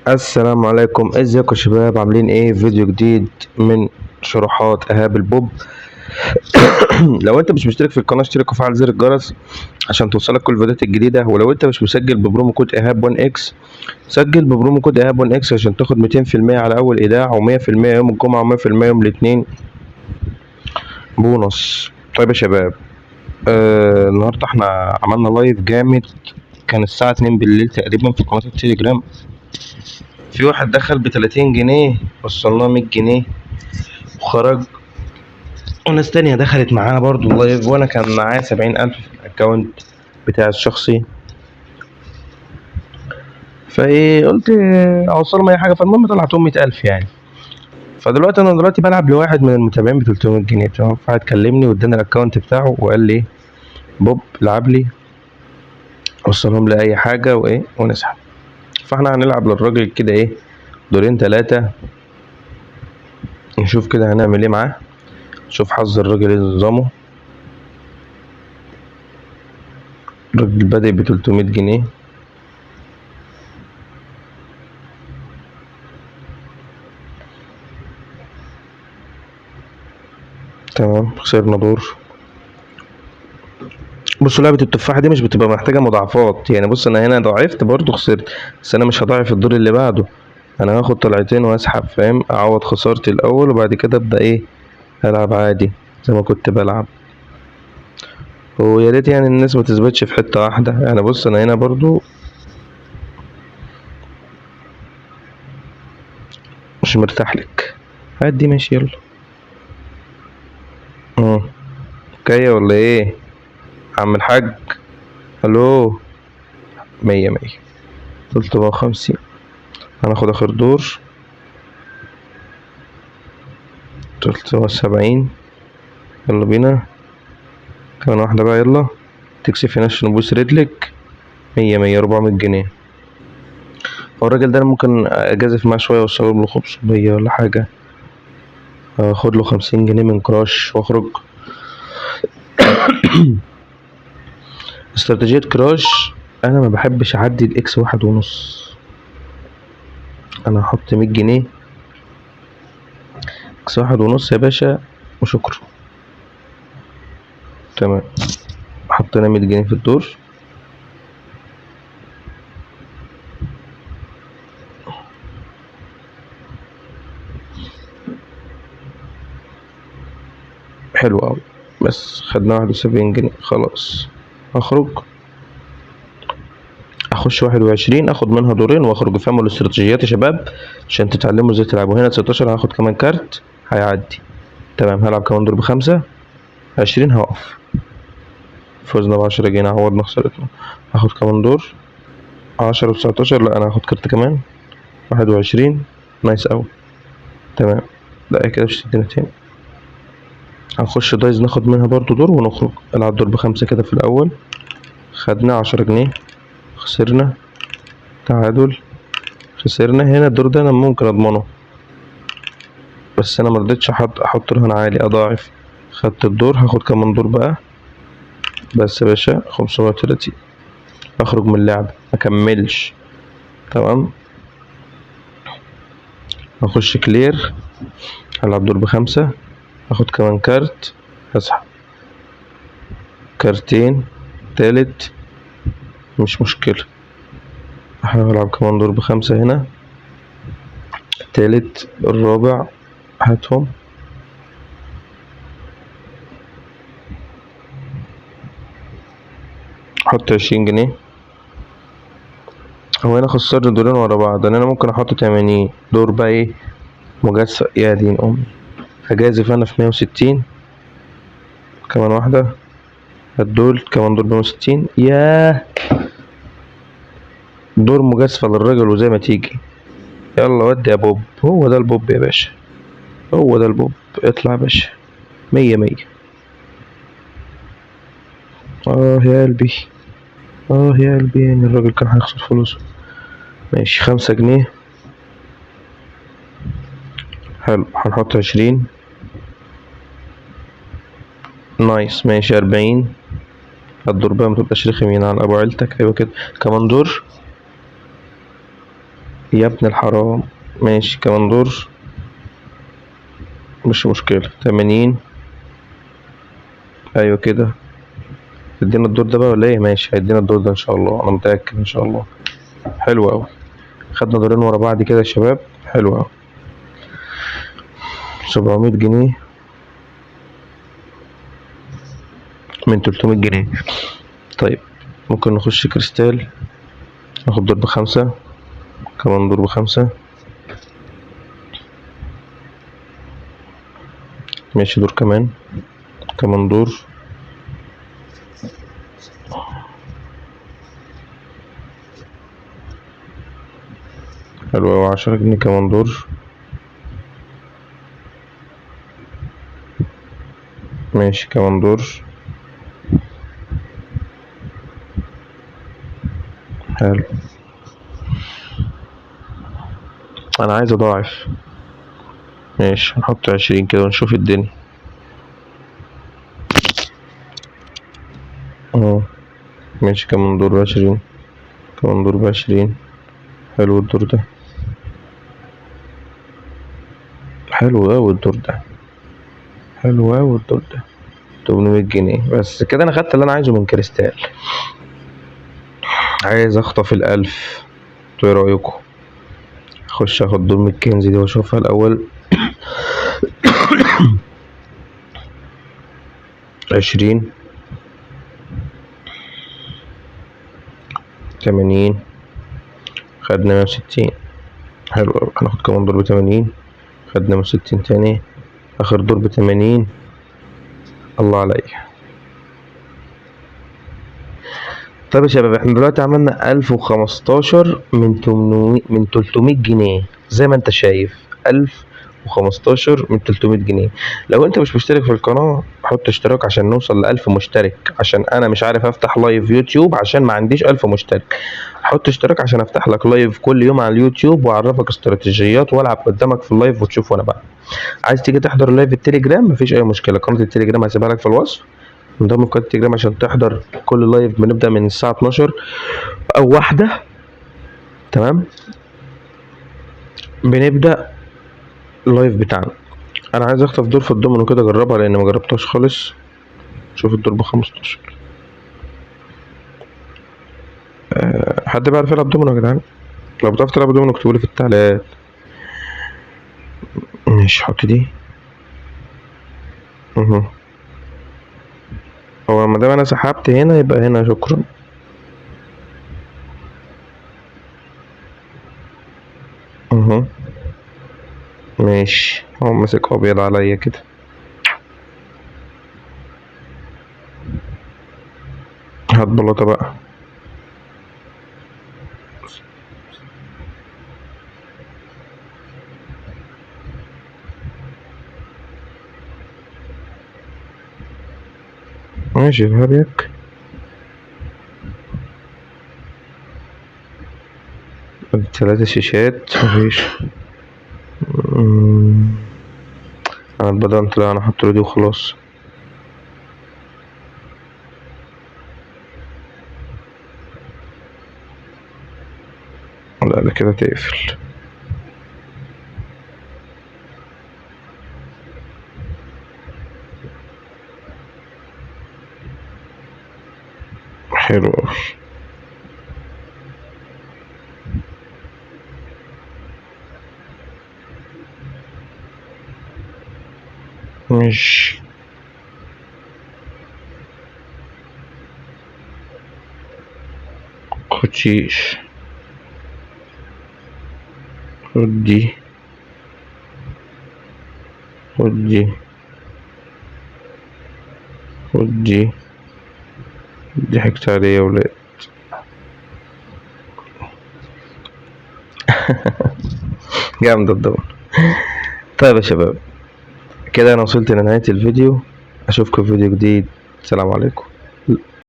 السلام عليكم، ازيكم يا شباب؟ عاملين ايه؟ فيديو جديد من شروحات ايهاب البوب. لو انت مش مشترك في القناه اشترك وفعل زر الجرس عشان توصلك كل الفيديوهات الجديده. ولو انت مش مسجل ببرومو كود ايهاب 1 اكس، سجل ببرومو كود ايهاب 1 اكس عشان تاخد 200% على اول ايداع، و100% يوم الجمعه، و100% يوم الاثنين بونص. طيب يا شباب، النهارده احنا عملنا لايف جامد. كان الساعه 2 بالليل تقريبا في قناه التليجرام. في واحد دخل ب 30 جنيه، وصلناه 100 جنيه وخرج. وناس تانية دخلت معانا برضو لايف، وانا كان معايا 70,000 في الاكونت بتاع الشخصي. فايه قلت اوصلهم اي حاجة، فالمهم طلعتهم 100,000 يعني. فدلوقتي انا بلعب لواحد من المتابعين ب 300 جنيه، تمام؟ فواحد كلمني واداني الاكونت بتاعه وقال لي بوب العب لي، وصلهم لي اي حاجة وايه ونسحب. فاحنا هنلعب للراجل كده ايه، دورين تلاتة، نشوف كده هنعمل ايه معاه. نشوف حظ الراجل ايه نظامه. الراجل بادئ ب 300 جنيه. تمام، خسرنا دور. بصوا، لعبة التفاحة دي مش بتبقى محتاجة مضاعفات يعني. بص انا هنا ضعفت برضو خسرت، بس انا مش هضاعف الدور اللي بعده. انا هاخد طلعتين واسحب، فاهم؟ اعوض خسارتي الاول وبعد كده ابدا ايه، العب عادي زي ما كنت بلعب. ويا ريت يعني الناس ما تثبتش في حتة واحدة يعني. بص انا هنا برضو مش مرتاح لك. عادي ماشي يلا. اه، جاية ولا ايه عم الحاج؟ الو. 100 350. هناخد اخر دور. 370. يلا بينا، كمان واحدة بقى يلا. تكسفي ناس نبوس رجلك. 400 جنيه. هو الراجل ده أنا ممكن اجازف معاه شويه واوصله له 500 ولا حاجه. اخد له 50 جنيه من كراش واخرج. استراتيجيه كراش، انا ما بحبش اعدي الاكس 1.5. انا هحط 100 جنيه، اكس 1.5 يا باشا وشكرا. تمام، حطينا 100 جنيه في الدور. حلو قوي، بس خدنا 71 جنيه خلاص. اخرج، اخش 21 اخد منها دورين واخرج. فهموا الاستراتيجيات يا شباب عشان تتعلموا ازاي تلعبوا. هنا 19 هاخد كمان كارت هيعدي. تمام، هلعب كمان دور ب5. 20 هوقف. فوزنا ب10 جنيه، عوضنا خسارتنا. هاخد كمان دور. 10 و19، لا انا هاخد كارت كمان. 21. نايس اوي. تمام، لا كده مش هتدينا تاني. هنخش دايز ناخد منها برضو دور ونخرج. العب دور ب5 كده في الاول. خدنا 10 جنيه. خسرنا. تعادل. خسرنا. هنا الدور ده انا ممكن اضمنه، بس انا مرضتش احط رهن عالي اضاعف. خدت الدور، هاخد كمان دور بقى. بس يا باشا 530. اخرج من اللعب مكملش. تمام، هخش كلير. هلعب دور ب5. هاخد كمان كارت. هسحب كارتين. تالت مش مشكلة. هحاول ألعب كمان دور ب5 هنا. التالت الرابع هاتهم. احط 20 جنيه. هو هنا خسرت دورين ورا بعض. انا ممكن احط 80 دور بقى ايه، مجازفة يا دين امي. هجازف انا في 160. كمان واحدة. الدول كمان دور ب160. ياه، دور مجازفة للراجل وزي ما تيجي. يلا ودي يا بوب، هو ده البوب يا باشا، هو ده البوب. اطلع يا باشا. 100. يا قلبي، يا قلبي، يعني الراجل كان هيخسر فلوسه. ماشي، 5 جنيه. حلو، هنحط 20. نايس، ماشي 40. الدور بقى متبقاش رخم على ابو عيلتك، ايوه كده. كمان دور. يا ابن الحرام. ماشي كمان دور، مش مشكلة. 80. ايوه كده. يدينا الدور ده بقى ولا ايه؟ ماشي هيدينا الدور ده ان شاء الله، انا متأكد ان شاء الله. حلو اوي. خدنا دورين ورا بعض كده يا شباب، حلو اوي. 700 جنيه من 300 جنيه. طيب ممكن نخش كريستال، ناخد دور ب5، كمان دور ب5. ماشي دور كمان، كمان دور. حلو اوي. 10 جنيه كمان دور. ماشي كمان دور. حلو. انا عايز اضاعف. ماشي هنحط 20 كده ونشوف الدنيا. اهو. ماشي كمان دور ب20، كمان دور ب20. حلو الدور ده، حلو اوي الدور ده، حلو اوي الدور ده. 800 جنيه بس كده، انا خدت اللي انا عايزه من كريستال. عايز اخطف ال1000. انتوا ايه رايكم؟ اخش اخد دور من الكنز دي واشوفها الاول. 20. 80. خدنا 160. حلو اوي. هناخد كمان دور ب80. خدنا 160 تاني. اخر دور ب80. الله عليا. طيب يا شباب، احنا دلوقتي عملنا 1015 من 300 جنيه زي ما انت شايف. 1015 من 300 جنيه. لو انت مش مشترك في القناة حط اشتراك عشان نوصل ل1000 مشترك، عشان انا مش عارف افتح لايف يوتيوب عشان ما عنديش 1000 مشترك. حط اشتراك عشان افتح لك لايف كل يوم على اليوتيوب واعرفك استراتيجيات والعب قدامك في اللايف وتشوف وانا بقى. عايز تيجي تحضر لايف التليجرام مفيش اي مشكلة، قناة التليجرام هسيبها لك في الوصف. انضم في قناة التليجرام عشان تحضر كل لايف. بنبدأ من الساعة 12 او 1. تمام. بنبدأ اللايف بتاعنا. انا عايز اخطف دور في الدومينو كده اجربها لان ما جربتهاش خالص. شوف الدور ب15. حد بيعرف يلعب دومينو يا جدعان؟ لو بتعرف تلعب دومينو اكتبولي في التعليقات. ماشي حط دي. هو ما دام انا سحبت هنا يبقى هنا، شكرا. ماشي. هو ماسك ابيض عليا كده. هات بلاطة بقى. ماشي هريك. ال3 شيشات مفيش. انا اتبدلت، لا انا هحط له دي وخلاص. لا ده كده تقفل. حلو اوي. مش خدشيش. خد دي، خد دي، خد دي. ضحكت عليه يا ولاد. جامد الدور. طيب يا شباب، كده انا وصلت لنهاية الفيديو. اشوفكم في فيديو جديد. السلام عليكم.